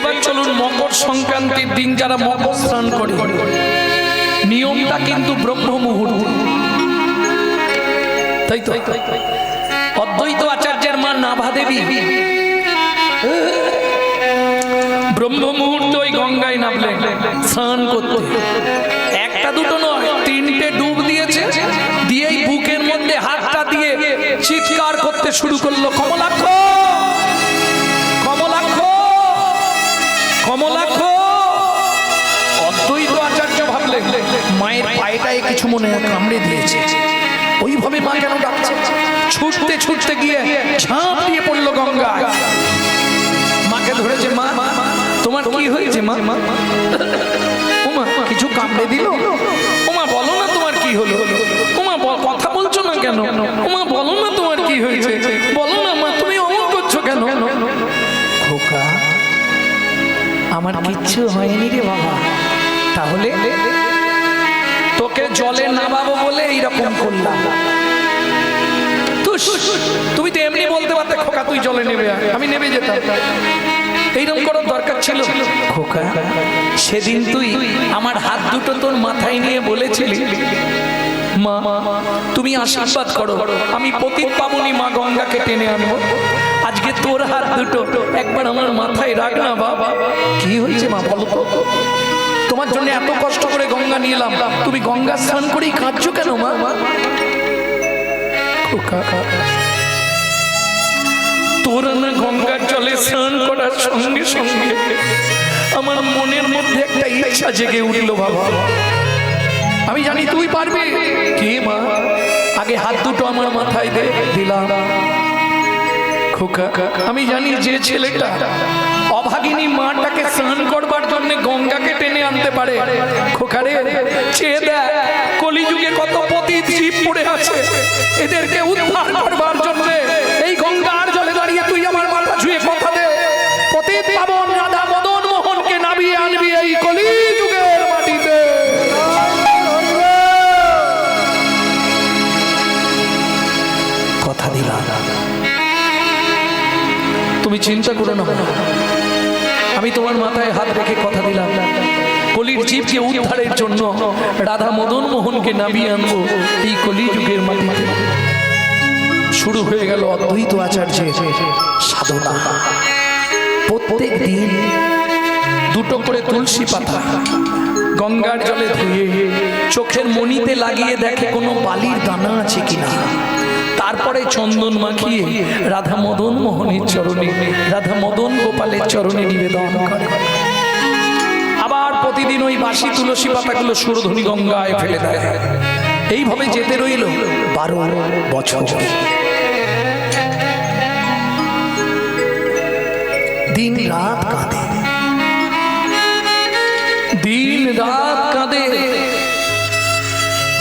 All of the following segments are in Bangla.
এইবার চলুন মকর সংক্রান্তির দিন যারা মকর স্নান করে, নিয়মটা কিন্তু ব্রহ্ম মুহূর্ত, তাই তো? অদ্বৈত আচার্যের মা নাভা দেবী ব্রহ্ম মুহূর্তে ওই গঙ্গায় নামলেন স্নান করতে। একটা দুটো নয়, 3টে ডুব দিয়েছে, দিয়েই বুকের মধ্যে হাতটা দিয়ে চিৎকার করতে শুরু করলো, কমলাক্ষ কমলাক্ষ কমলাক্ষ। অদ্বৈত আচার্য ভাবলেন মায়ের পায়েটায় কিছু মনে হয় কামড়ে দিয়েছে, ওইভাবে মা কেন ডাকছে? ছুটতে ছুটতে গিয়ে ঝাঁপ দিয়ে পড়লো গঙ্গায়, মাকে ধরেছে। মা তোমার কি হয়েছে? মা ওমা কিছু কামড়ে দিল? ওমা বলো না তোমার কি হলো? ওমা কথা বলছো না কেন? ওমা বলো না তোমার কি হয়েছে? বলো না মা, তুমি অমন করছো কেন? খোকা আমার কিচ্ছু হয়নি রে বাবা। তাহলে তোকে জলে নামাবো বলে এইরকম করলাম। তুমি তো এমনি বলতে পারতে খোকা তুই জলে নেবে, আমি নেমে যেতাম। এইরকম করার দরকার ছিল? খোকা সেদিন তুই আমার হাত দুটো তোর মাথায় নিয়ে বলেছিলি মা তুমি আশীর্বাদ করো, আমি পতিত পাবনী মা গঙ্গাকে টেনে আনবো। আজকে তোর হাত দুটো একবার আমার মাথায় রাখ না বাবা। কি হয়েছে মা বলো তো? তোমার জন্য এত কষ্ট করে গঙ্গা নিয়ে এলাম, তুমি গঙ্গা স্নান করেই কাঁদছো কেন মা? খোকা তোর না গঙ্গার জলে স্নান করার সঙ্গে সঙ্গে আমার মনের মধ্যে একটা ইচ্ছা জেগে উঠলো বাবা। আমি জানি তুই পারবি। কে মা? আগে হাত দুটো আমার মাথায় দে। দিলাম। খোকা আমি জানি যে ছেলেটা অভাগিনী মাটাকে স্নান করবার জন্য গঙ্গাকে টেনে আনতে পারে, খোকারে চেয়ে দেখ কলিযুগে কত পতিত জীব পড়ে আছে, এদেরকে উদ্ধার করবার জন্য এই গঙ্গার জলে দাঁড়িয়ে তুই আমার মাথা ছুঁয়ে কথা দে, পতিত পাবন রাধা মদন মোহনকে নামিয়ে আনবি এই কলিযুগের মাটিতে। কথা দিলাম। তুমি চিন্তা করো না, আমি তোমার মাথায় হাত রেখে কথা দিলাম, কলির জীবকে উদ্ধারের জন্য রাধা মদন মোহনকে নামিয়ে আনবো এই কলিযুগের মাটিতে। শুরু হয়ে গেল অদ্বৈত আচার্যের সাধনা। প্রত্যেক দিন দুটো করে তুলসী পাতা গঙ্গার জলে ধুয়ে চোখের মণিতে লাগিয়ে দেখে কোনো বালির দানা আছে কিনা, তারপরে চন্দন মাখিয়ে রাধা মদন মোহনের চরণে, রাধা মদন গোপালের চরণে নিবেদন করে। আবার প্রতিদিন ওই বাসি তুলসী পাতাগুলো সুরধুনী গঙ্গায় ফেলে দেয়। এইভাবে যেতে রইল 12 বছর। দিন রাত কাঁদে, দিন রাত কাঁদে,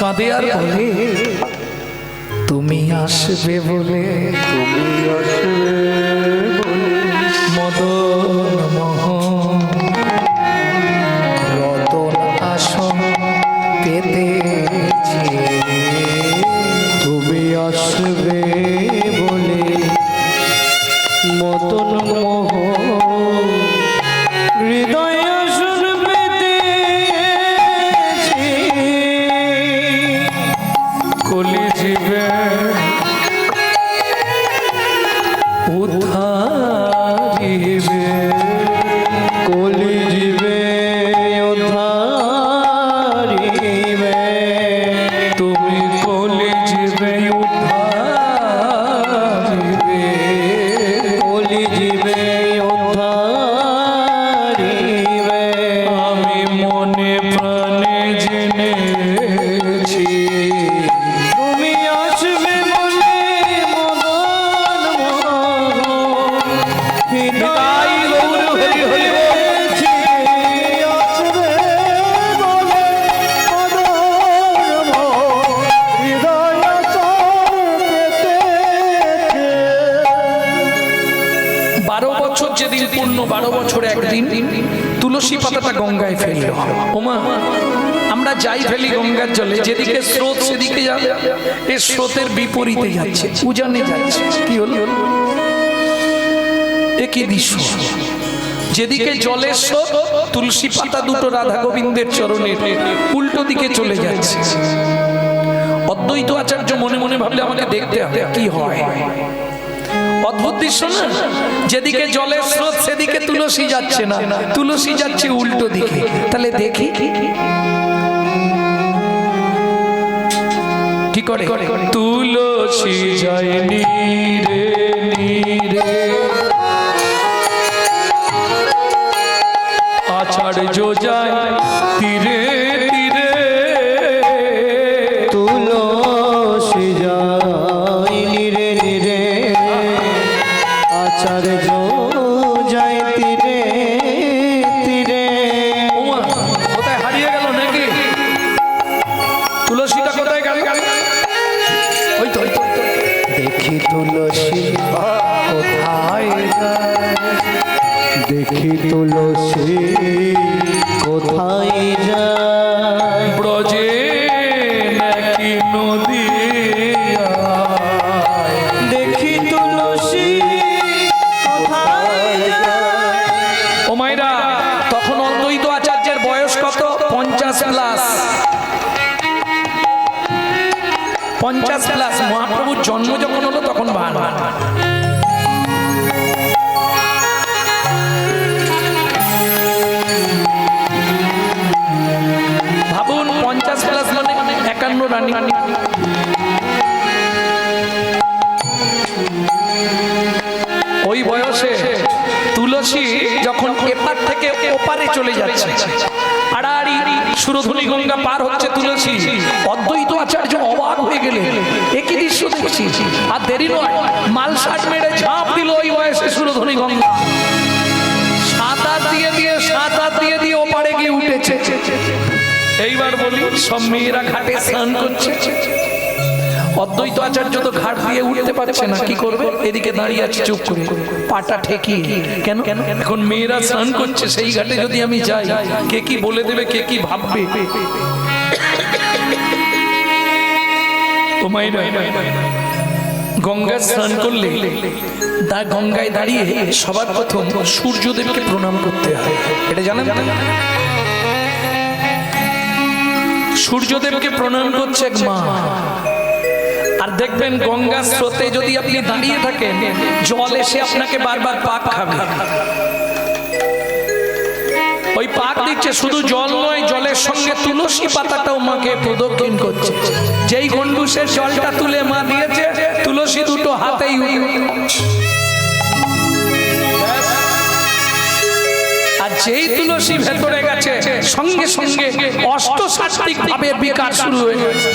কাঁদে আর বলে তুমি আসবে বলে, তুমি আসবে বলে মদন মোহন রতন আসন পেতেছে, তুমি আসবে বলে মদন মোহন হৃদয় আসন পেতেছে, কলি জীবে উদ্ধারিবে, কলি জীবে উদ্ধারিবে, তুমি কলি জীবে উদ্ধারিবে, কলি জীবে উদ্ধারিবে, আমি মনে প্রাণে জেনেছি তুমি আসবে বলে মদন মোহন হৃদয় গৌর হরি হরি বলছি, আসবে বলে মদন মোহন হৃদয় আসন পেতেছে। 12 বছর যেদিন পূর্ণ, 12 বছরে একদিন তুলসী পাতাটা গঙ্গায় ফেলল। ওমা আমরা যাই ফেলি গঙ্গার জলে, যেদিকে স্রোত সেদিকে যাবে, এই স্রোতের বিপরীতে যাচ্ছে, উজানে যাচ্ছে। কি হলো? একই দৃশ্য। যেদিকে জলের স্রোত, তুলসী পাতা দুটো রাধা গোবিন্দের চরণের উল্টো দিকে চলে যাচ্ছে। অদ্বৈত আচার্য মনে মনে ভাবলে আমাকে দেখতে হবে কি হয়। অদ্ভুত দৃশ্য না? যেদিকে জলের স্রোত সেদিকে তুলসী যাচ্ছে না, তুলসী যাচ্ছে উল্টো দিকে। তাহলে দেখি কি করে। তুলসী যায় নীরে নীরে, আচার্য যায় তীরে তীরে। তুলসী যায় নীরে নীরে, আচার্য যায় তীরে তীরে। কোথায় হারিয়ে গেল নাকি? তুলসীটা কোথায় গেল? ওই তো দেখি তুলসী কোথায় যায়, দেখি তুলসী কোথায় যায়। ব্রজে নাকি নদী, দেখি তুলসী কোথায় যায়। ও মায়েরা, তখন অদ্বৈত আচার্যের বয়স কত? 50+। 50+। মহাপ্রভুর জন্ম যখন হলো তখন 52। ভাবুন 50+ মানে 51 রানী। ওই বয়সে তুলসী যখন এপার থেকে ওপারে চলে যাচ্ছে, আড়াআড়ি সুরধুনী গঙ্গা পার হচ্ছে তুলসী, অদ্বৈত আচার্য অবাক হয়ে গেলেন। একই দৃশ্য দেখছি। আর দেরি নয়, মালসাট মেরে ঝাঁপ দিল ওই বয়সে সুরধুনী গঙ্গা। সাঁতার দিয়ে দিয়ে ওপারে গিয়ে উঠেছে। এইবার বলি, সব মেয়েরা ঘাটে স্নান করছে। অদ্বৈত আচার্য তো ঘাট দিয়ে উঠতে পারছে না, কি করবে? এদিকে দাঁড়িয়ে আছে চুপ করে, পাটা ঠেকিয়ে। কেন? এখন মেয়েরা স্নান করছে, সেই ঘাটে যদি আমি যাই, কে কি বলে দেবে, কে কি ভাববে। ও মাইরা, গঙ্গা স্নান করলে গঙ্গায় দাঁড়িয়ে সবার প্রথম সূর্যদেবকে প্রণাম করতে হয়। এটা জানেন? সূর্যদেবকে প্রণাম করছে এক মা। আর দেখবেন গঙ্গা স্রোতে যদি আপনি দাঁড়িয়ে থাকেন, জল এসে আপনাকে বারবার পাক খাবে। ওই পাক দিচ্ছে, শুধু জল নয়, জলের সঙ্গে তুলসী পাতাটাও মাকে প্রদক্ষিণ করছে। যেই গন্ডুসের জলটা তুলে মা দিয়েছে, তুলসী দুটো হাতেই আর যেই তুলসী ভেতরে গেছে, সঙ্গে সঙ্গে অষ্টসাত্ত্বিক ভাবের বিকাশ শুরু হয়ে গেছে।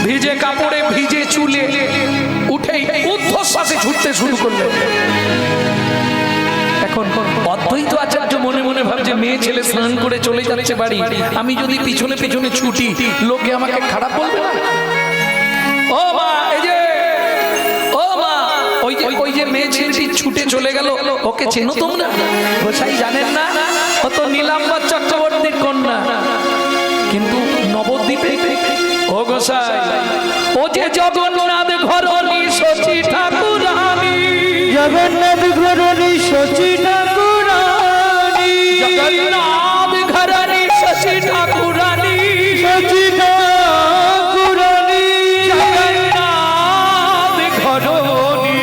ভিজে কাপড়ে, ভিজে চুলে উঠেই ঊর্ধ্বশ্বাসে ছুটতে শুরু করলো। এখন অদ্বৈত আচার্য মনে মনে ভাবছে, মেয়ে ছেলে স্নান করে চলে যাচ্ছে বাড়ি, আমি যদি পিছনে পিছনে ছুটি, লোকে আমাকে খারাপ বলবে না? ও মা, এই যে ও মা, ওই যে মেয়ে ছেলেটি ছুটে চলে গেল, ওকে চেনো তোমরা? গোসাই জানেন না? ও তো নীলাম্বর চক্রবর্তীর কন্যা। কিন্তু নবদ্বীপে ও গোসাই, ও যে জগন্নাথ ঘরণী শচী ঠাকুরানী, জগন্নাথ ঘরণী শচী ঠাকুরানী, জগন্নাথ ঘরণী শচী ঠাকুরানী, শচী ঠাকুরানী, জগন্নাথ ঘরণী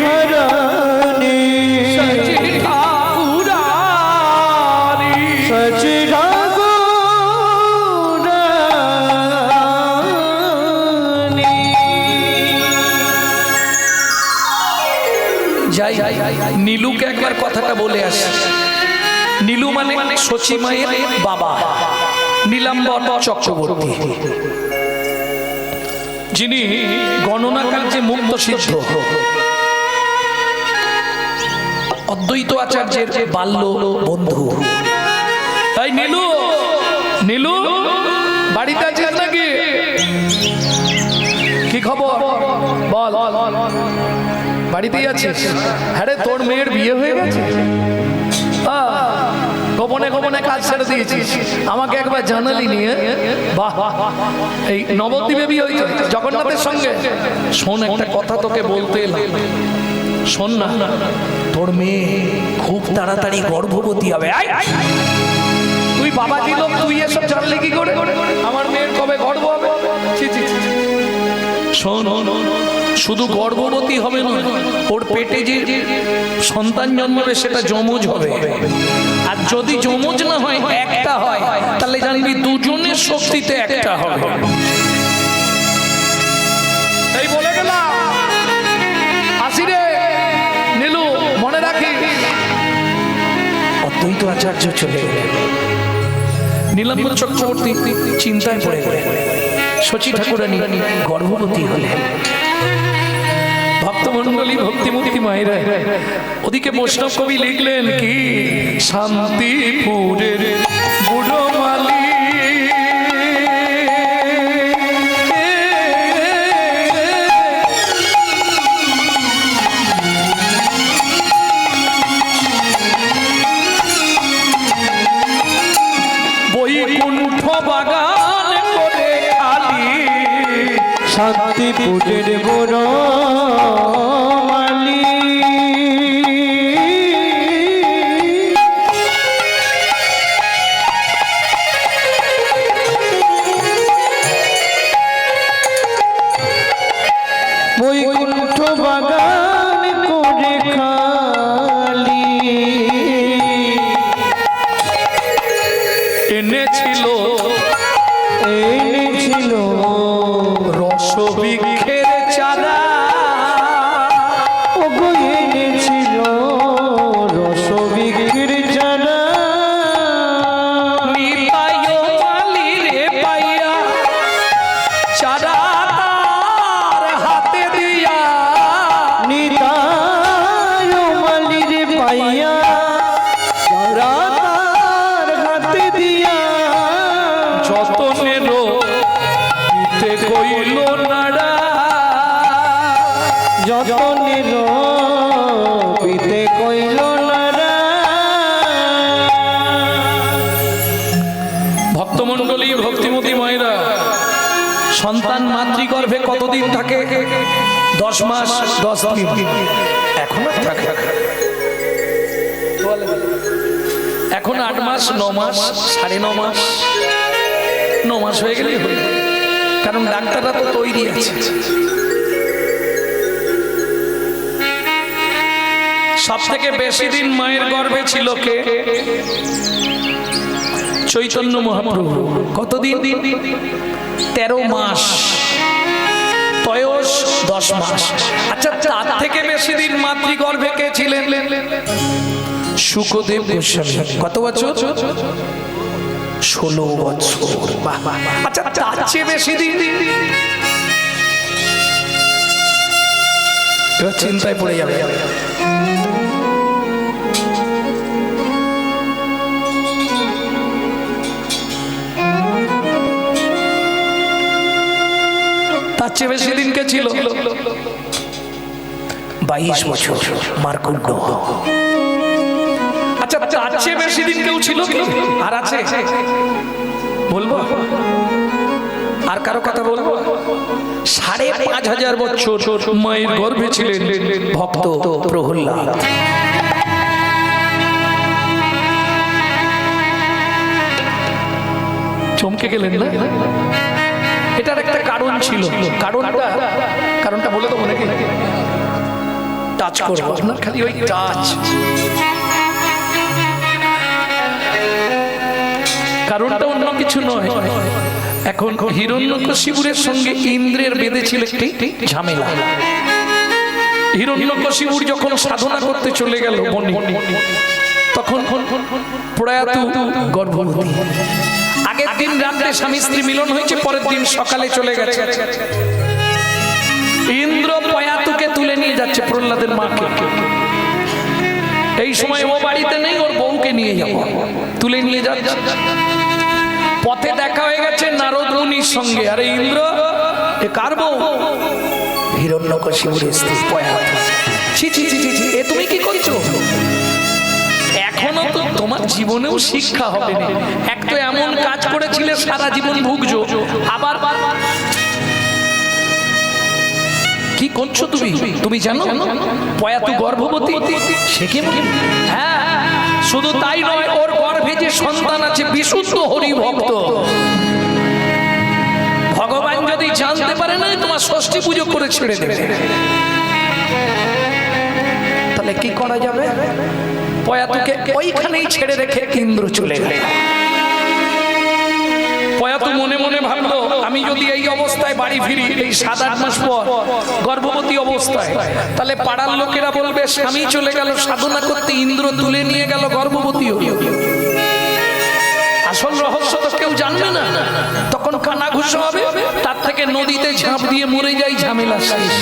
ঘরণী, শচী ঠাকুরানী, শচী যাই নীলুকে একবার কথাটা বলে আসি। নীলু মানে শচী মায়ের বাবা, নীলাম্বর চক্রবর্তী, যিনি গণনা কার্যে মুক্ত সিদ্ধ। অদ্বৈত আচার্যের বাল্য বন্ধু। তাই নীলু, নীলু বাড়িতে আছিস নাকি? কি খবর বল? বাড়িতেই আছিস? হ্যাঁ রে, তোর মেয়ের বিয়ে হয়ে গেছে? গোপনে গোপনে কাজ ছেড়ে দিয়েছিস, আমাকে একবার জানালি নিয়ে। বাহ, এই নবদ্বীপে বিয়ে হয়েছে জগন্নাথের সঙ্গে? শোন, একটা কথা তোকে বলতে এলাম। শোন না, তোর মেয়ে খুব তাড়াতাড়ি গর্ভবতী হবে। তুই বাবাজি লোক, তুই এসব জানলে কি করে আমার মেয়ের কবে গর্ভ হবে? শোন, শুধু গর্ভবতী হবে না, ওর পেটে যে সন্তান জন্মাবে সেটা যমজ হবে। আর যদি যমজ না হয়, একটা হয়, তাহলে জানবি দুজনের শক্তিতে একটা হবে। এই বলে গেলাম, আসি রে নীলু, মনে রাখি। অদ্বৈত আচার্য চলে গেলেন। নীলাম্বর চক্রবর্তী চিন্তায় পড়ে গেলেন। শচী ঠাকুরানী গর্ভবতী হলেন। ভক্তমণ্ডলী, ভক্তিমূর্তি মায়েরা, ওদিকে বৈষ্ণব কবি লিখলেন কি, শান্তিপুরের বুড়ো মালি বৈকুণ্ঠ বাগান করে খালি, শান্তিপুরের বড় মালি, বৈকুণ্ঠ বাগান করে খালি, এনেছিল রসবৃক্ষের চারা, ওগো এনেছিল রসবৃক্ষের চারা, নিতাই মালি রে পাইয়া চারা তার হাতে দিয়া, নিতাই মালির পাইয়া চারা তার হাতে দিয়া, যতনেরও পিতে কইল নাড়া, যতনের পিতে কইল নারা। ভক্তমণ্ডলী, ভক্তিমতী মায়েরা, সন্তান মাতৃগর্ভে কতদিন থাকে? 10 মাস 10 দিন। এখন আর থাকে, এখন 8 মাস 9 মাস 9.5 মাস, 9 মাস হয়ে গেলেই হয়ে, কারণ ডাক্তাররা তো তৈরি আছে। সব থেকে বেশি দিন মায়ের গর্ভে ছিল কে? চৈতন্য মহাপ্রভু। কতদিন? 13 মাস। তয়স 10 মাস। আচ্ছা, তার থেকে বেশি দিন মাতৃগর্ভে কে ছিলেন? শুকদেব গোস্বামী। কত বছর? 16 বছর। আচ্ছা, তার চেয়ে বেশি দিন? এবার চিন্তায় পড়ে যাবে। তার চেয়ে বেশি দিন কে ছিল? 22 বছর, মার্কুণ্ড। আচ্ছা, তার চেয়ে বেশি দিন কেউ ছিল কি? আর আছে? বলবো? আর কারো কথা বলবো? 5,500 বছর মায়ের গর্ভে ছিলেন ভক্ত প্রহ্লাদ। চমকে গেলেন না? এটার একটা কারণ ছিল। কারণটা বলে দেবো নাকি? টাচ করবো আপনার, খালি ওই টাচ। কারণটা অন্য কিছু নয়। এখন হিরণ্যকশিপুরের সঙ্গে ইন্দ্রের বেঁধেছিল একটি ঝামেলা। হিরণ্যকশিপুর যখন সাধনা করতে চলে গেল বনে, তখন প্রয়াত গর্ভবতী। আগের দিন রাত্রে স্বামী স্ত্রী মিলন হয়েছে, পরের দিন সকালে চলে গেছে। ইন্দ্র প্রয়াতুকে তুলে নিয়ে যাচ্ছে, প্রহ্লাদের মাকে। এই সময় ও বাড়িতে নেই, ওর বউকে নিয়ে যাব, তুলে নিয়ে যাচ্ছে। পথে দেখা হয়ে গেছে নারদ মুনির সঙ্গে। আরে ইন্দ্র, এ কার বউ? হিরণ্যকশিপুরের স্ত্রী প্রয়াত। ছি ছি ছি ছি, এ তুমি কি করছো? এখনো তো তোমার জীবনেও শিক্ষা হবে না। এক তো এমন কাজ করেছিলে সারা জীবন ভুগছো, আবার কি করছো তুমি? তুমি জানো প্রয়াত গর্ভবতী? সে কি? হ্যাঁ, শুধু তাই নয়, ওর গর্ভে যে সন্তান আছে বিশুদ্ধ হরি ভক্ত। ভগবান যদি জানতে পারে না তোমার ষষ্ঠী পুজো করে ছেড়ে দেবে। তাহলে কি করা যাবে? প্রয়াতকে ওইখানেই ছেড়ে রেখে ইন্দ্র চলে গেল। প্রয়াত মনে মনে ভাবলো, আমি যদি এই অবস্থায় বাড়ি ফিরি এই 7-8 মাস পর গর্ভবতী অবস্থায়, তাহলে পাড়ার লোকেরা বলবে স্বামী চলে গেল সাধনা করতে, ইন্দ্র তুলে নিয়ে গেল গর্ভবতী। আসল রহস্য তো কেউ জানবে না, তখন কানাঘুষো হবে। তার থেকে নদীতে ঝাঁপ দিয়ে মরে যাই, ঝামেলা শেষ।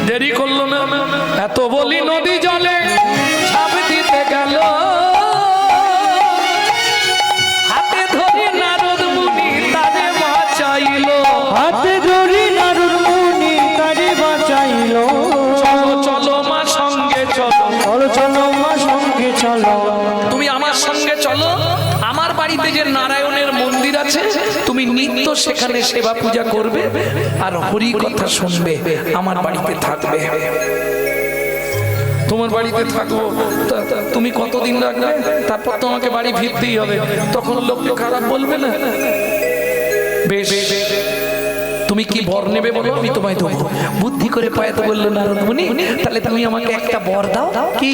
দেরি করলো না, এত বলি নদী জলে ঝাঁপ দিতে গেল। হাতে ধরে নারদ মুনি তারে বাঁচাইলো, হাতে ধরি নারদ মুনি তারে বাঁচাইলো। চলো চলো মা সঙ্গে চলো, চলো চলো মা সঙ্গে চলো। তুমি আমার সঙ্গে চলো। আমার বাড়িতে যে নারায়ণের মন্দির আছে, তুমি নিত্য সেখানে সেবা পূজা করবে আর হরি কথা শুনবে, আমার বাড়িতে থাকবে। তোমার বাড়িতে থাকবো, তুমি কতদিন রাখবে? তারপর তোমাকে বাড়ি ফিরতেই হবে। তখন লোক খারাপ বলবে না? বেশ, তুমি কি বর নেবে বলো, আমি তোমায় দেবো। বুদ্ধি করে প্রয়াত বললো নারদ মুনি, তাহলে তুমি আমাকে একটা বর দাও। কি?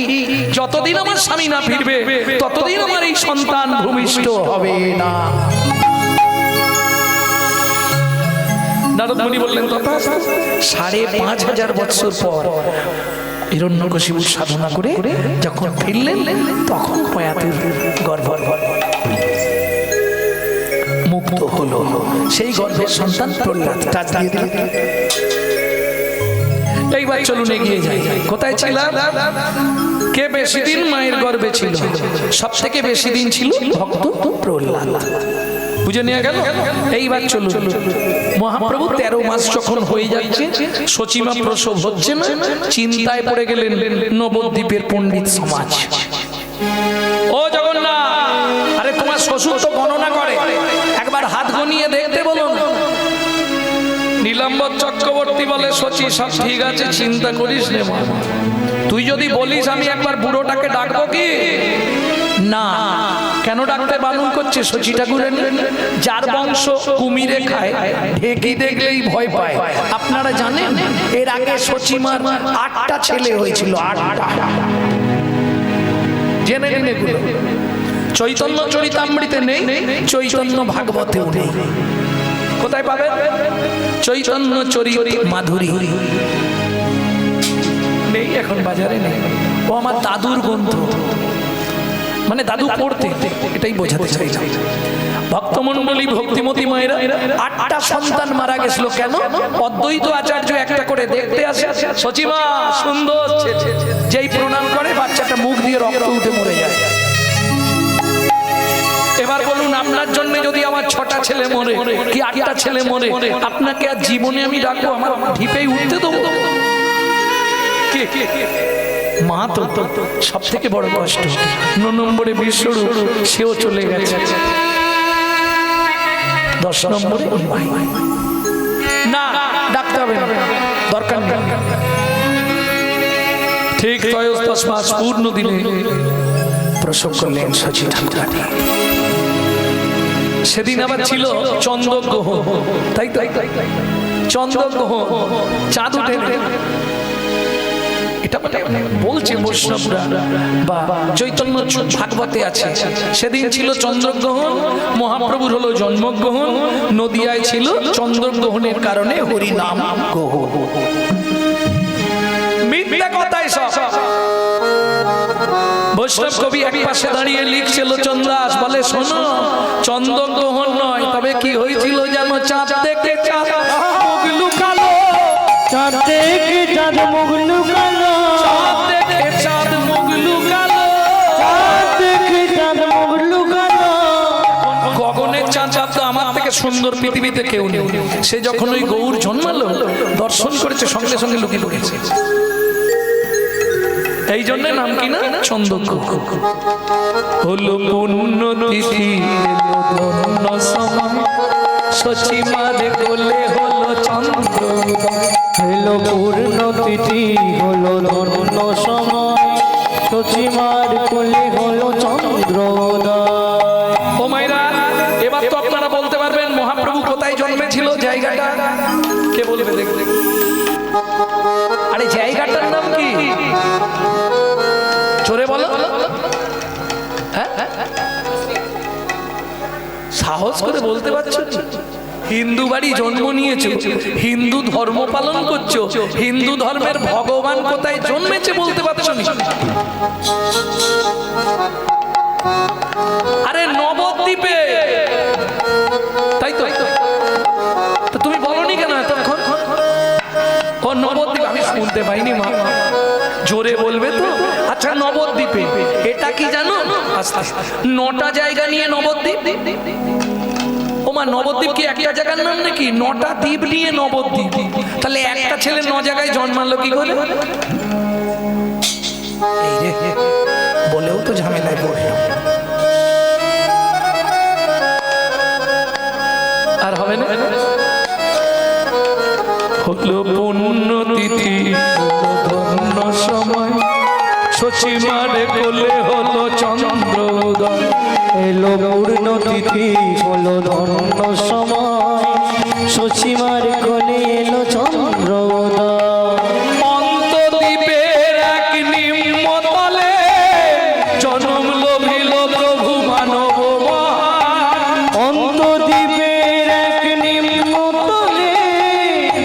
যতদিন আমার স্বামী না ফিরবে ততদিন আমার এই সন্তান ভূমিষ্ঠ হবে না। নারদ মুনি বললেন তথা। 5,500 বছর পর হিরণ্যকশিপু সাধনা করে যখন ফিরলেন, তখন প্রয়াতের গর্ভ মুক্ত হলো। সেই গর্ভের সন্তান প্রহ্লাদ। এইবার চলুন এগিয়ে যাই। কোথায় ছিলাম? কে বেশি দিন মায়ের গর্ভে ছিল? সব থেকে বেশি দিন ছিল ভক্ত প্রহ্লাদ। বুঝে নিয়ে গেল। এইবার চলুন, মহাপ্রভু 13 মাস যখন হয়ে যাচ্ছে, সচিমা প্রসব হচ্ছে না, চিন্তায় পড়ে গেলেন নবদ্বীপের পণ্ডিত সমাজ। ও জগন্নাথ, আরে তোমার শ্বশুর তো গণনা করে, একবার হাত গনিয়ে দেখতে বলুন। নীলাম্বর চক্রবর্তী বলে, সচি সব ঠিক আছে, চিন্তা করিস রে মা। তুই যদি বলিস আমি একবার বুড়োটাকে ডাকবো কি? না। কেন ডাকতে বারণ করছে? সচি ঠাকুরের যার বংশ কুমিরে খায়, ঢেকি দেখলেই ভয় পায়। আপনারা জানেন এর আগে সচিমার 8টা ছেলে হয়েছিল। 8টা। জেনে নিন এগুলো। চৈতন্য চরিতামৃতে নেই, চৈতন্য ভাগবতেও নেই। কোথায় পাবেন? চৈতন্য চরিত মাধুরী নেই, এখন বাজারে নেই। ও আমার দাদুর গ্রন্থ, মানে দাদু পড়তে, এটাই বোঝাতে চাই। ভক্তমন্ডলী ভক্তিমতী মায়েরা 8টা সন্তান মারা গেছিল। কেন? অদ্বৈত আচার্য একটা করে দেখতে আসে, সচিমা সুন্দর, যেই প্রণাম করে বাচ্চাটা মুখ দিয়ে রক্ত উঠে মরে যায়। এবার বলুন, আপনার জন্য যদি আমার 6টা ছেলে মরে কি 8টা ছেলে মরে, আপনাকে আর জীবনে আমি ডাকবো? আমার ঢিপেই উঠতে দেবো? মা তো সব থেকে বড় কষ্ট। 9 নম্বরে বিশ্বরূপ, সেও চলে গেছে। 10 নম্বরে না, ডাকতে হবে না, দরকার নেই। ঠিক 10 মাস পূর্ণ দিনে প্রসব করলেন সচি ঠাকুরানী। সেদিন আবার ছিল চন্দ্রগ্রহ, তাই তো? চন্দ্রগ্রহ, চাঁদ উঠে। এটা মানে বলছে বৈষ্ণবরা বা চৈতন্য ভাগবতে আছে। সেদিন ছিল চন্দ্রগ্রহণ, মহাপ্রভুর হলো জন্মগ্রহণ। নদিয়ায় ছিল চন্দ্রগ্রহণের কারণে হরি নাম গ্রহণ। মিথ্যা কথাই সব। বৈষ্ণব কবি এক পাশে দাঁড়িয়ে লিখছিল, চন্দ্রাস বলে, শোনো, চন্দ্রগ্রহণ নয়, তবে কি হয়েছিল যেন? চাঁদ দেখে চাঁদ মুখ লুকালো, চাঁদ দেখে চাঁদ মুখ লুকালো, চাঁদ দেখে চাঁদ মুখ লুকালো, চাঁদ দেখে চাঁদ মুখ লুকালো। গগনের চাঁদ তো আমার থেকে সুন্দর পৃথিবীতে কেউ নেই। সে যখন ওই গৌর জন্মালো, দর্শন করেছে, সঙ্গে সঙ্গে লুকিয়ে লুকিয়েছে। এই জন্য নাম কি না? চন্দ্রগ্রহ। হলো পুণ্য তিথি, ধন্য সময়, সচিমার কোলে হলো চন্দ্রোদয়। এলো পূর্ণ তিথি হলো ধন্য সময়, সচিমার কোলে হলো চন্দ্রোদয়। ও মায়েরা, এবার তো আপনারা বলতে পারবেন মহাপ্রভু কোথায় জন্মেছিল, জায়গাটা কে বলবে দেখতে? আরে জায়গাটার নাম কি? জোরে বলো। হ্যাঁ? সাহস করে বলতে পারছো? হিন্দু বাড়ি জন্ম নিয়েছো, হিন্দু ধর্ম পালন করছো, হিন্দু ধর্মের ভগবান কোথায় জন্মেছে বলতে পারছো না? আরে নবদ্বীপে। তাই তো? তো তুমি বলনি কেন এতক্ষণ? ও নবদ্বীপ, আমি শুনতে পাইনি মা, জোরে বলবে তো। আচ্ছা নবদ্বীপে এটা কি জানো? আস্তে আস্তে 9টা জায়গা নিয়ে নবদ্বীপ। ও মা, নবদ্বীপ কি একটা জায়গার নাম নাকি? 9টা দ্বীপ নিয়ে নবদ্বীপ। তাহলে একটা ছেলে 9 জায়গায় জন্মালো কি করে? এই রে, বলেও তো ঝামেলায় পড়লাম। আর হবে না? হলো পুণ্যতিথি ধন্য সময়, সচিমার কোলে হলো চন্দ্রোদয়। এলো পূর্ণ তিথি হলো ধন্য সময়, সচিমার কোলে এলো চন্দ্রোদয়। অন্তদ্বীপের এক নিম্নতলে জনম লভিল প্রভু মানব মহান। অন্তদ্বীপের এক নিম্নতলে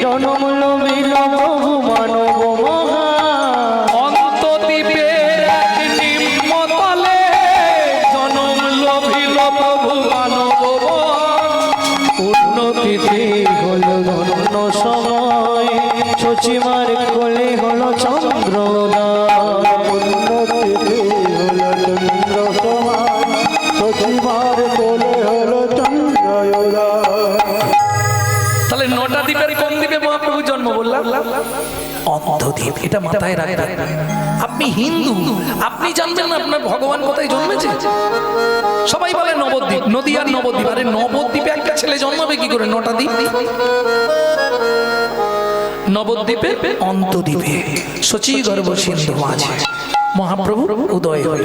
জনম লভিল প্রভু মানব মহান। অন্তদ্বীপের এক নিম্নতলে জনম লভিল প্রভু মানব মহান। পূর্ণতিথি হলো ধন্য সময়, সচিমার কোলে হলো চন্দ্রোদয়। পূর্ণতিথি হলো চন্দ্র সময়, সচিমার কোলে হলো চন্দ্রোদয়। তাহলে 9টা দ্বীপের কোন দ্বীপে মহাপ্রভু জন্ম বললাম? অন্তদ্বীপ। এটা মাথায় রাখবেন। আপনি হিন্দু, আপনি জানবেন না আপনার ভগবান কোথায় জন্মেছে? সবাই বলে নবদ্বীপ, নদী আর নবদ্বীপ। আরে নবদ্বীপে একটা ছেলে জন্মাবে কি করে? 9টা দ্বীপ। নবদ্বীপে অন্তদ্বীপে সচি গর্ভ সিন্ধু মাঝে মহাপ্রভু উদয় হল।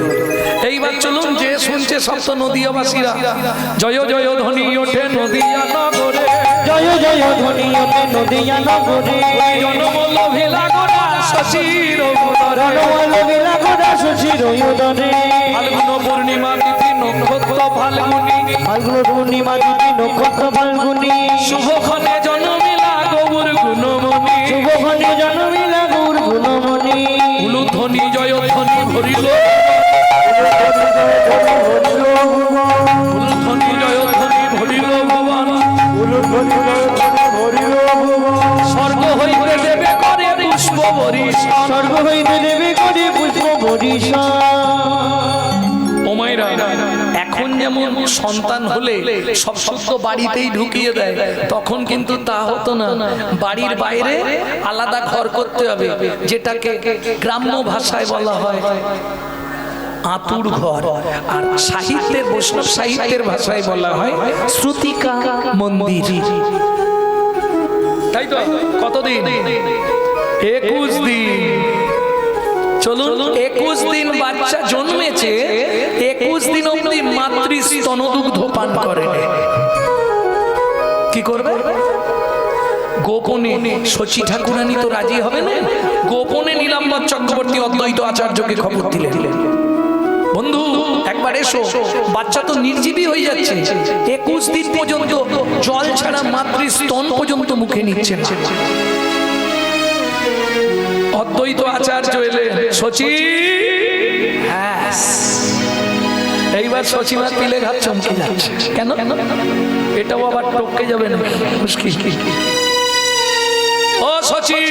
এইবার চলুন, যে শুনছে সপ্ত নদীয়াবাসীরা জয় জয় ধ্বনি ওঠে নদীয়া নগরে, জয় জয় ধ্বনি ওঠে নদীয়া নগরে। জনমলভিলা গোরা শশীর উদরে, জনমলভিলা গোরা শশীর উদরে। ফাল্গুন পূর্ণিমা তিথি নক্ষত্র ফাল্গুনি, ফাল্গুন পূর্ণিমা তিথি নক্ষত্র ফাল্গুনি। শুভক্ষণে জন্মিলা গৌর গুণমণি, শুভক্ষণে জন্মিলা গৌর গুণমণি। উলুধ্বনি জয়ধ্বনি ভরিল, উলুধ্বনি জয়ধ্বনি ভরিল ভুবন। স্বর্গ হইতে দেবে করে পুষ্প বরিশন, স্বর্গ হইতে দেবে করে পুষ্প বরিশন। ও মায়েরা, এখন যেমন সন্তান হলে সব শব্দ বাড়িতেই ঢুকিয়ে দেয়, তখন কিন্তু তা হতো না। বাড়ির বাইরে আলাদা ঘর করতে হবে, যেটাকে গ্রাম্য ভাষায় বলা হয় আতুর ঘর, আর সাহিত্যের বৈষ্ণব সাহিত্যের ভাষায় বলা হয় শ্রুতিকা মন্দির। তাই তো? কতদিন? 21 দিন। চলুন, 21 দিন বাচ্চা জন্মেছে, 21 দিন অবধি মাতৃ স্তনদুগ্ধ পান করে। কি করবে? গোপনে। শচী ঠাকুরানী তো রাজি হবে না, গোপনে নীলাম্বর চক্রবর্তী অদ্বৈত আচার্যকে খবর দিলেন, বন্ধু একবার এসো, বাচ্চা তো নির্জীবী হয়ে যাচ্ছে, 21 দিন পর্যন্ত জল ছাড়া মাতৃ স্তন পর্যন্ত মুখে নিচ্ছে না। অদ্বৈত আচার্য এলেন, শচী। এইবার শচীমার পিলে ঘাত চমকে যাচ্ছে। কেন? এটাও আবার টপকে যাবে না, মুশকিল। ও শচী,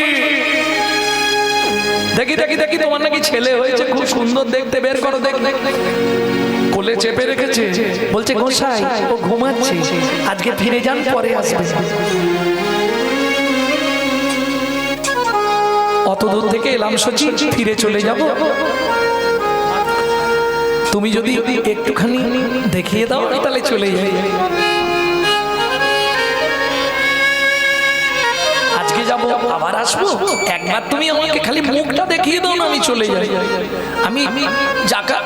দেখি দেখি দেখি, তোমার নাকি ছেলে হয়েছে, খুব সুন্দর দেখতে, বের করো দেখ। কোলে চেপে রেখেছে, বলছে গোসাই ও ঘুমাচ্ছে, আজকে ফিরে যান, পরে আসবে। অত দূর থেকে এলাম শচী, ফিরে চলে যাব, তুমি যদি একটুখানি দেখিয়ে দাও তাহলে চলে যাই। যাব আবার আসবো, একবার তুমি আমাকে খালি মুখটা দেখিয়ে দাও না, আমি চলে যাই। আমি জাকা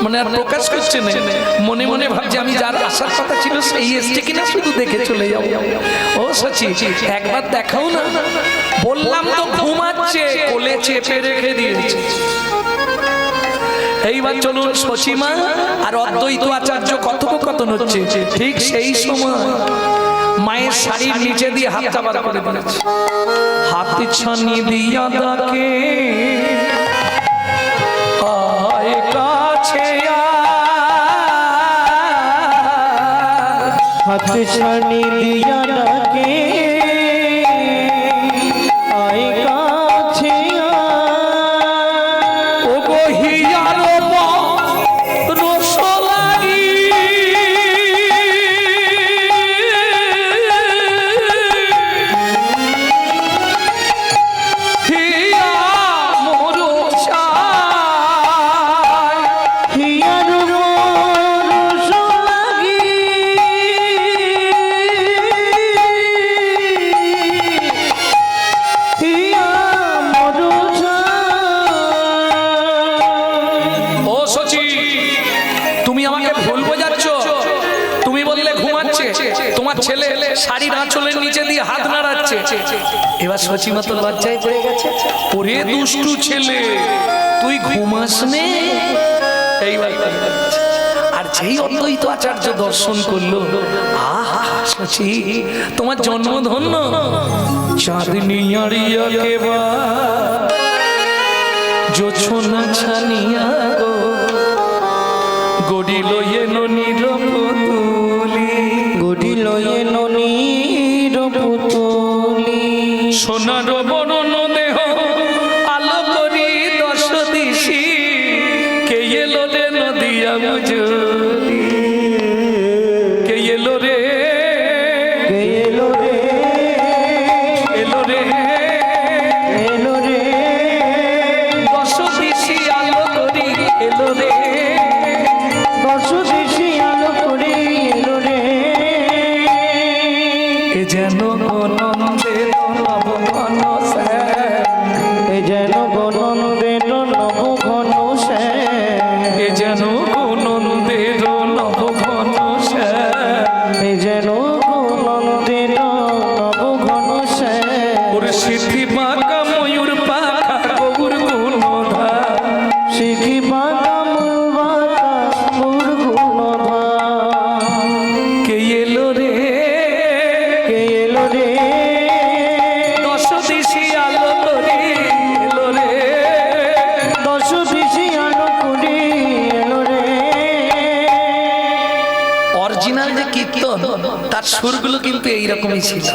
মানে আর প্রকাশ করছে না, মনে মনে ভাবছি আমি যার আসার কথা ছিল সেই এসছে কিনা শুধু দেখে চলে যাও। ও সচি একবার দেখাও না, বললাম তো ঘুমাচ্ছে, কোলে চেপে রেখে দিয়েছে। এইবার চলুন সচিমা আর অদ্বৈত আচার্য কথোপকথন হচ্ছে, ঠিক সেই সময় মায়ের শাড়ির নিচে দিয়ে হাতটা বার করে দিয়েছে। হাত ছানি দিয়া ডাকে আয় কাছে হাত ছানি দিয়া ডাকে আয় কাছে ও গহিয়ার রস লাগি হিয়া মোর চায় হিয়ার রস লাগি হিয়া মোর ও সচি তুমি আমাকে ভুল বোঝাচ্ছ। তুমি বললে ঘুমাচ্ছে, তোমার ছেলে শাড়ির আঁচলের নিচে দিয়ে হাত নাড়াচ্ছে। এবার সচি মতো লজ্জায় পড়ে গেছে, ওরে দুষ্টু ছেলে তুই ঘুমাস নে। এইবার আর যেই অদ্বৈত আচার্য দর্শন করলো, আহা সচি তোমার জন্ম ধন্য। চাঁদনি আড়িয়া কেবা জোছনা ছানিয়া গো গড়িল এনো নিরপতুলি গড়িল এনো নিরপুতুলি সোনার বরণ দেহ আলো করি দশ দিশি কে এলো রে নদিয়া মুজুরি কে এলো রে এলো রে এলো রে এলো রে দশ দিশি আলো করি এলো রে দশ দিশি আলো করে এলো রে এ যেন নন্দের নব ঘন এ যেন গনন্দের নব ঘন এ যেন নন্দের নব ঘন এ যেন গনন্দের নব ঘন ওর সিদ্ধি পাকা ময়ূর পাখা গৌর গুণধা শিখি বাঁকা মুলবাকা মোর গুণধা কে এলো রে কে এলো রে দশ দিশি আলো করে এলো রে দশ দিশি আলো করে এলো রে অরিজিনাল যে কীর্তন তার সুরগুলো কিন্তু এইরকমই ছিল।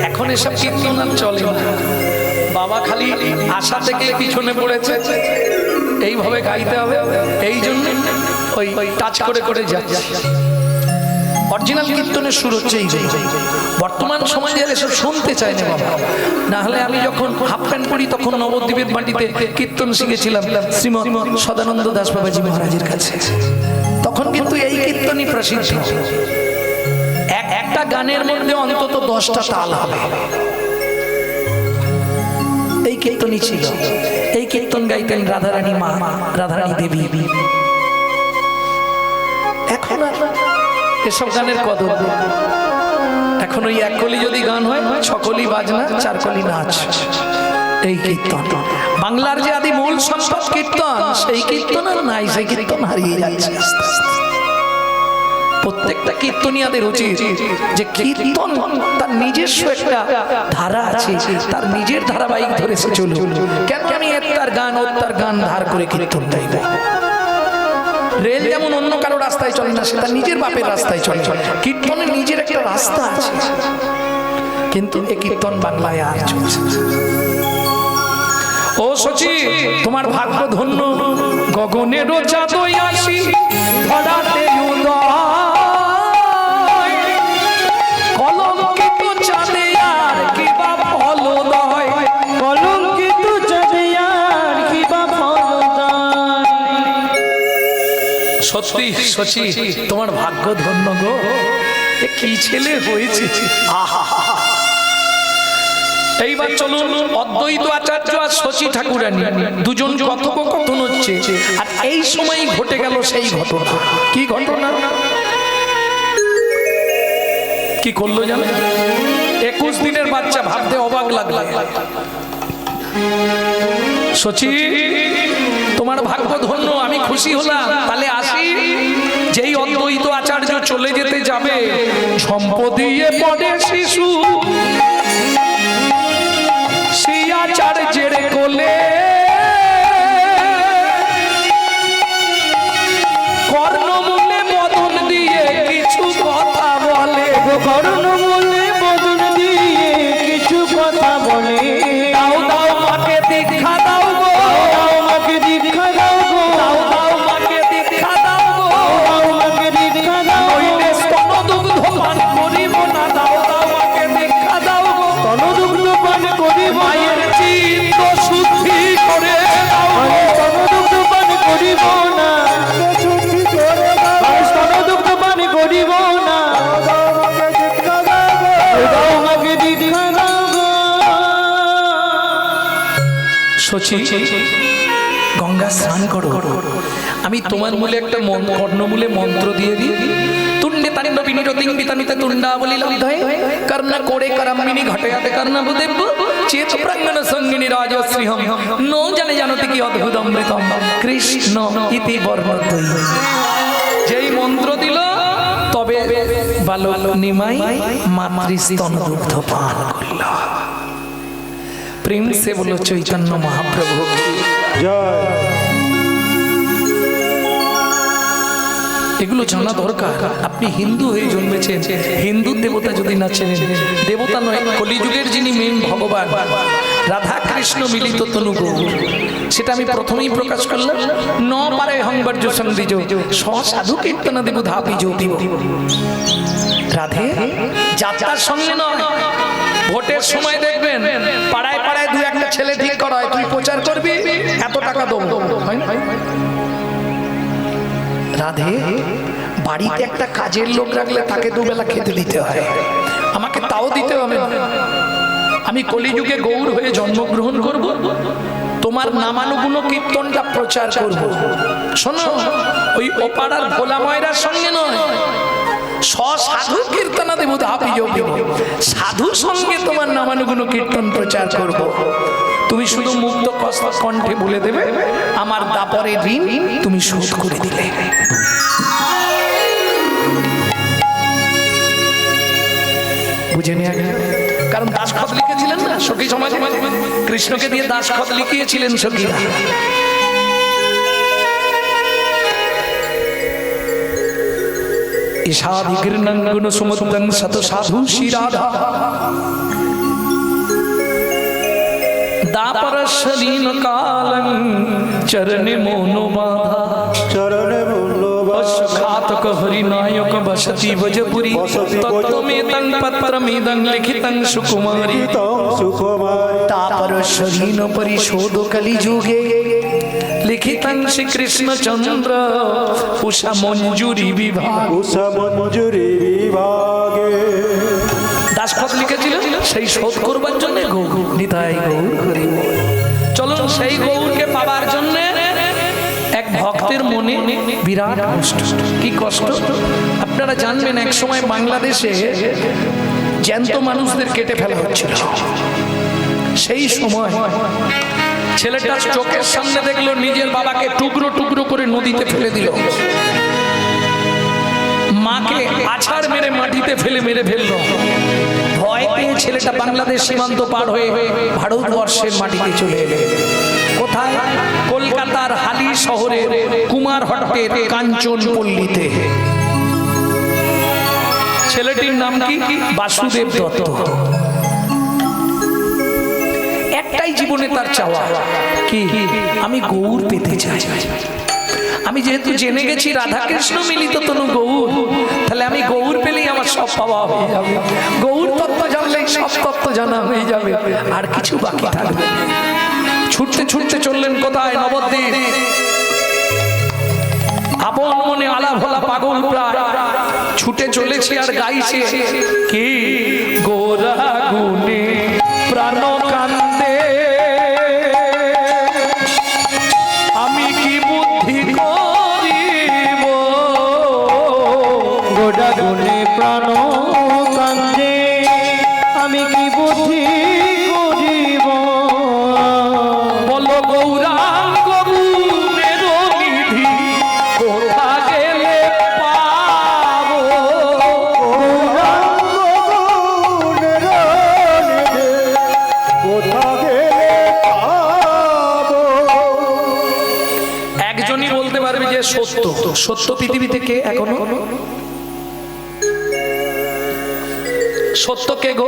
এখন এসব কীর্তন আর চলে না। বাবা খালি আশা থেকে পিছনে পড়েছে, এইভাবে গাইতে হবে, এই জন্য ওই টাচ করে করে যাচ্ছে। অরিজিনাল কীর্তনের সুর হচ্ছে এই জন্য। বর্তমান সমাজে এসব শুনতে চায় না বাবা। না হলে আমি যখন হাফ প্যান্ট পরি তখন নবদ্বীপের মাটিতে কীর্তন শিখেছিলাম শ্রীমৎ সদানন্দ দাস বাবাজি মহারাজের কাছে। তখন কিন্তু এই কীর্তনই প্রসিদ্ধ। একটা গানের মধ্যে অন্তত 10টা তাল হবে, এই কীর্তনই ছিল। এই কীর্তন গাইতেন রাধারানী মা, রাধারানী দেবী। এখন আর এসব গানের কদর নেই। এখন ওই এক কলি যদি গান হয়, 6 কলি বাজনা, 4 কলি নাচ। এই কীর্তন বাংলার যে আদি মূল সম্পদ কীর্তন, সেই কীর্তন আর নাই, সেই কীর্তন হারিয়ে যাচ্ছে আস্তে আস্তে। প্রত্যেকটা কীর্তনিয়াদের উচিত যে কীর্তন তার নিজস্ব একটা ধারা আছে, তার নিজের ধারাবাহিক ধরেছে চলুন। কেন আমি এর তার গান ওর তার গান ধার করে কীর্তন গাইব? রেল যেমন অন্য কারো রাস্তায় চলে না, সে তার নিজের বাপের রাস্তায় চলে। কীর্তনের নিজের একটা রাস্তা আছে, কিন্তু এ কীর্তন বাংলায় আর চলছে না। ও সচি তোমার ভাগ্য ধন্য, গগনেরও চাঁদই আসি ধরাতে উদয়, কলঙ্কিত চাঁদে আর কি বা ফলদয়, কলঙ্কিত চাঁদে আর কি বা ফলদায়। সত্যি সচি তোমার ভাগ্য ধন্য গো, এ কি ছেলে হয়েছে। আহা এইবার চলুন, অদ্বৈত আচার্য আর শশী ঠাকুরানী দুজন কথোপকথন হচ্ছে, আর এই সময় ঘটে গেল সেই ঘটনা। কি ঘটনা? কি করলো জানেন? 21 দিনের বাচ্চা, ভাবতে অবাক লাগলো। শশী, তোমার ভাগ্য ধন্য, আমি খুশি হলাম। তাহলে আসি, যেই অদ্বৈত আচার্য চলে যেতে যাবে, সম্পদিয়ে পড়ে শিশু সেই আচার্যের কোলে কর্ণমূলে মদন দিয়ে কিছু কথা বলে, কর্ণমূলে বদন দিয়ে কিছু কথা বলে। দাও দাও মাকে দীক্ষা দাও গো, দাও মাকে দীক্ষা দাও গো, দাও দাও মাকে দীক্ষা দাও গো, দাও মাকে দীক্ষা দাও গো। নইলে স্তনদুগ্ধ পান করিব না, দাও দাও মাকে দীক্ষা দাও গো, স্তনদুগ্ধ পান করিব না। মায়ের চিত্ত শুদ্ধি করে দাও গো, স্তনদুগ্ধ পান করিব না, স্তনদুগ্ধ পান করিব না। দাও মাকে দীক্ষা দাও গো। শশী, গঙ্গা স্নান করো, আমি তোমার মূলে একটা কর্ণমূলে মন্ত্র দিয়ে দিই। তুণ্ডে তাণ্ড বিনিরতিং বিতানিতে তুণ্ডাবলী লব্ধয়ে কর্ণ কোড়ে করম্মিনী ঘটয়াতে কর্ণবুদেব চেত প্রাঙ্গণ সঙ্গিনী রাজশ্রীহম নো জানে জানতে কি অদ্ভুত অমৃতম কৃষ্ণ ইতি বর্ণদ্বৈ। যেই মন্ত্র দিল, তবে বালক নিমাই মাতৃস্তন দুগ্ধ পান করল। প্রেম সে বলো চৈতন্য মহাপ্রভু। এগুলো জানা দরকার। আপনি হিন্দু হয়ে জন্মেছেন, হিন্দু দেবতা যদি না চেনেন, দেবতা নয়, কলিযুগের যিনি মেন ভগবান রাধা কৃষ্ণ মিলিত তনু গৌর, সেটা আমি প্রথমেই প্রকাশ করলাম। ন পারে হংবর্য সন্দিজ সাধু কীর্তন দেব ধাপি জ্যোতিব। রাধে যাত্রার সঙ্গে নয়, ভোটের সময় দেখবেন পাড়ায় পাড়ায় দু একটা ছেলে ঠিক করা হয়, তুই প্রচার করবি, এত টাকা দেবো। রাধে বাড়িতে একটা কাজের লোক রাখলে তাকে দুবেলা খেতে দিতে হয়, আমাকে তাও দিতে হবে। আমি কলিযুগে গৌর হয়ে জন্মগ্রহণ করব, তোমার নামানুগুণ কীর্তনটা প্রচার করব। শোনো, ওই ওপাড়ার ভোলা ময়রার সঙ্গে নয়, সাধু কীর্তনা দেব ধাপি যোগী, সাধু সঙ্গে তোমার নামানুগুণ কীর্তন প্রচার করব। তুমি শুধু মুক্ত কণ্ঠে বলে দেবে, আমার দাপরের ঋণ তুমি শোধ করে দিলে। বুঝে নিয়ে গেল, কারণ দাসখত লিখেছিলেন না সখী সমাজে, কৃষ্ণকে দিয়ে দাসখত লিখিয়েছিলেন সখীরা। ঈশাদি গির্ণঙ্গুণ সমুদ্রং শত সাধু শিরাধা দাপরশলীন কালং চরণে মনোবাধা চরণে ঘাতক হরিনায়ক বসতি ভজপুরী তত্ত্বমেতং পত্রমেদং লিখিতং সুকুমারী তাপরশলীন পরিশোধ কলিযুগে লিখিতং শ্রীকৃষ্ণচন্দ্র উষা মঞ্জুরি বিভাগ। উষা মঞ্জুরি বিভাগে দাসখত লিখেছিলেন, সেই শোধ করবার জন্য গৌর নিতাই গৌর হরি বল। চলুন, সেই গৌরকে পাবার জন্য এক ভক্তের মনে বিরাট কষ্ট। কি কষ্ট আপনারা জানবেন, এক সময় বাংলাদেশে জ্যান্ত মানুষদের কেটে ফেলা হচ্ছিল। সেই সময় ছেলেটা চোখের সামনে দেখলো নিজের বাবাকে টুকরো টুকরো করে নদীতে ফেলে দিল, মাকে আছাড় মেরে মাটিতে ফেলে মেরে ফেললো। ভয় পেয়ে ছেলেটা বাংলাদেশ সীমান্ত পার হয়ে ভারতবর্ষের মাটিতে চলে এলো। কোথায়? কলকাতার হালি শহরের কুমারহট্টের কাঞ্চনপল্লীতে। ছেলেটির নাম কি? বাসুদেব দত্ত। একটাই জীবনে তার চাওয়া, কি? আমি গৌর পেতে চাই। আমি যেহেতু জেনে গেছি রাধাকৃষ্ণ মিলিত তনু গৌর, তাহলে আমি গৌর পেলেই আমার সব পাওয়া হয়ে যাবে। গৌর তত্ত্ব জানলেই সব তত্ত্ব জানা হয়ে যাবে, আর কিছু বাকি থাকবে। ছুটতে ছুটতে চললেন কোথায়? নবদ্বীপ। আপন মনে আলা ভোলা পাগল প্রায় ছুটে চলেছি আর গাইছে কি? গোরা গুনে প্রাণ আমি কি বুদ্ধি করিব বলো গৌরাঙ্গ গুণের নিধি কোথা গেলে পাবো? গুণের নিধি কোথা গেলে পাবো? একজনই বলতে পারবে যে সত্য। সত্য পৃথিবীতে কে এখনো? সত্য কে গো?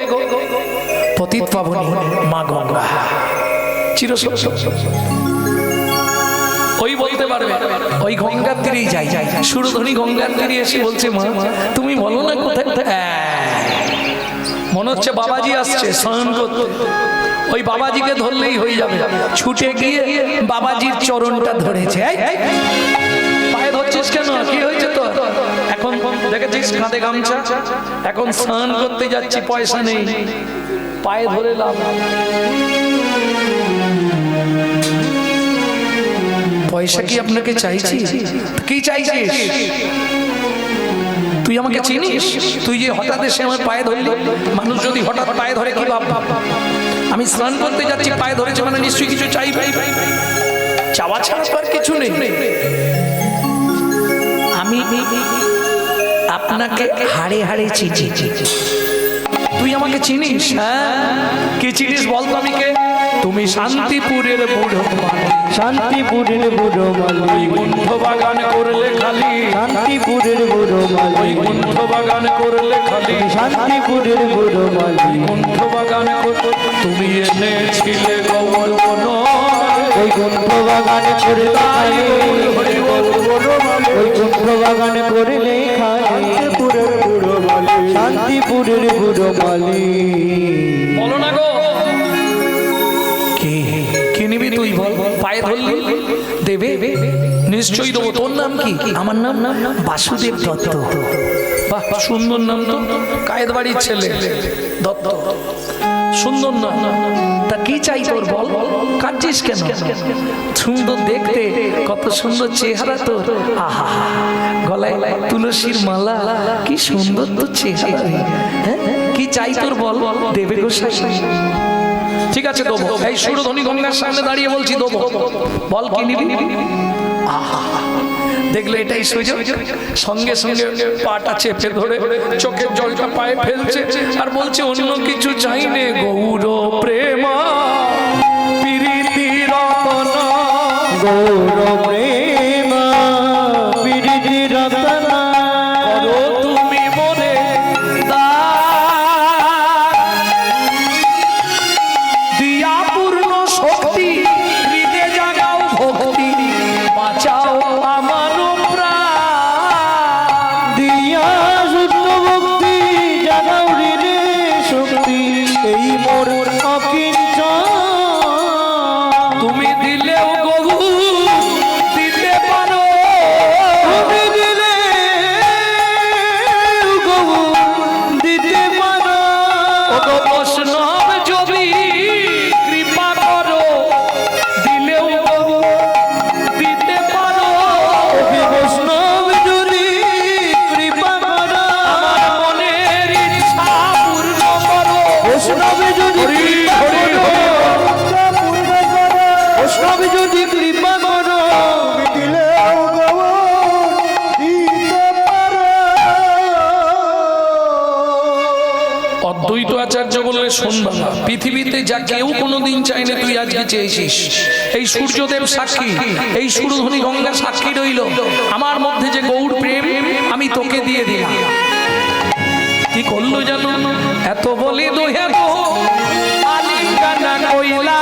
পতিত পাবনী মা গঙ্গা, চির সত্য। ওই বলতে পারবে, ওই গঙ্গার তীরেই যাই। সুরধ্বনি গঙ্গার তীরে এসে বলছে, মা তুমি বলো না কোথায়? মনে হচ্ছে বাবাজি আসছে স্নান করতে। ওই বাবাজিকে ধরলেই হয়ে যাবে। ছুটে গিয়ে বাবাজির চরণটা ধরেছে। পায়ে ধরছিস কেন? কি হয়েছে তো? এখন দেখেছিস কাঁধে গামছা, এখন স্নান করতে যাচ্ছি, পয়সা নেই, পায়ে ধরে লাভ। পয়সা কি আপনাকে চাইছি? কি চাইছিস? তুই আমাকে চিনিস? তুই যে হঠাৎ এসে আমার পায়ে ধরলি, মানুষ যদি হঠাৎ পায়ে ধরে কি ভাব? আমি স্নান করতে যাচ্ছি, পায়ে ধরেছে মানে নিশ্চয়ই কিছু চাই। চাওয়া ছাড়া তো আর কিছু নেই। আমি আপনাকে হাড়ে হাড়ে চিনি। তুই আমাকে চিনিস? হ্যাঁ, কি চিনিস বলতো? আমি কে? তুমি শান্তিপুরের বুড়ো মালি। শান্তিপুরের বুড়ো মালি, কুণ্ঠ বাগান করলে খালি। শান্তিপুরের বুড়ো মালি, কুণ্ঠ বাগান করলে খালি। শান্তিপুরের বুড়ো মালি, কুণ্ঠ বাগান তুমি এনেছিলে গৌর বন। ওই কুণ্ঠ বাগানে করলে খালি, ওই কুণ্ঠ বাগানে করলে খালি, শান্তিপুরের বুড়ো মালি, শান্তিপুরের বুড়ো মালি। বলো না গো, কি নিবি তুই বল? পায়ে ধরলি দেবে? নিশ্চয়ই দেবো। তোর নাম কি? আমার নাম বাসুদেব দত্ত। বাহ, সুন্দর নাম তো। কায়েত বাড়ির ছেলে দত্ত, সুন্দর নাম। তা কি চাই তোর বল? কাঁদছিস কেন? সুন্দর দেখতে, কত সুন্দর চেহারা তোর। আহা, গলায় তুলসীর মালা, কি সুন্দর তোর চেহারা। হ্যাঁ, কি চাই তোর বল? দেবে গোসাই? ঠিক আছে দেবো। এই সুরধ্বনি গঙ্গার সামনে দাঁড়িয়ে বলছি দেবো। বল কি নিবি? আহা, দেখলে এটাই সুযোগ। সঙ্গে সঙ্গে পাটা চেপে ধরে চোখের জলটা পায়ে ফেলছে আর বলছে, অন্য কিছু চাই নে গৌর প্রেম প্রীতি রতন। গৌর প্রেম প্রীতি রতন, করো তুমি মনে দিয়া পূর্ণ শক্তি, হৃদে জাগাও ভক্তি, বাঁচাও আমার প্রাণ। দিয়া শুদ্ধ ভক্তি জাগাও রে শক্তি, এই মোর অকিঞ্চন। তুমি দিলেও গরু দিতে পারো, তুমি দিলে গো দিতে পারো, ওগো বৈষ্ণব যদি কৃপা করো, দিলেও গরু দিতে পারো। ওহে বৈষ্ণব যদি কৃপা করো, আমার মনের ইচ্ছা পূর্ণ করো। বৈষ্ণব যদি কৃপা করো, বৈষ্ণব যদি কৃপা করো, দিলেও গৌর দিতে পারো। অদ্বৈত আচার্য বললে, শোন বাবা, পৃথিবীতে যা কেউ কোনোদিন চাইনি তুই আজকে চেয়েছিস। এই সূর্যদেব সাক্ষী, এই সুরধ্বনি গঙ্গা সাক্ষী রইল, আমার মধ্যে যে গৌর প্রেম আমি তোকে দিয়ে দিলাম। কি করলো জানো? এত বলি দোহে গো আলিঙ্গনা কইলা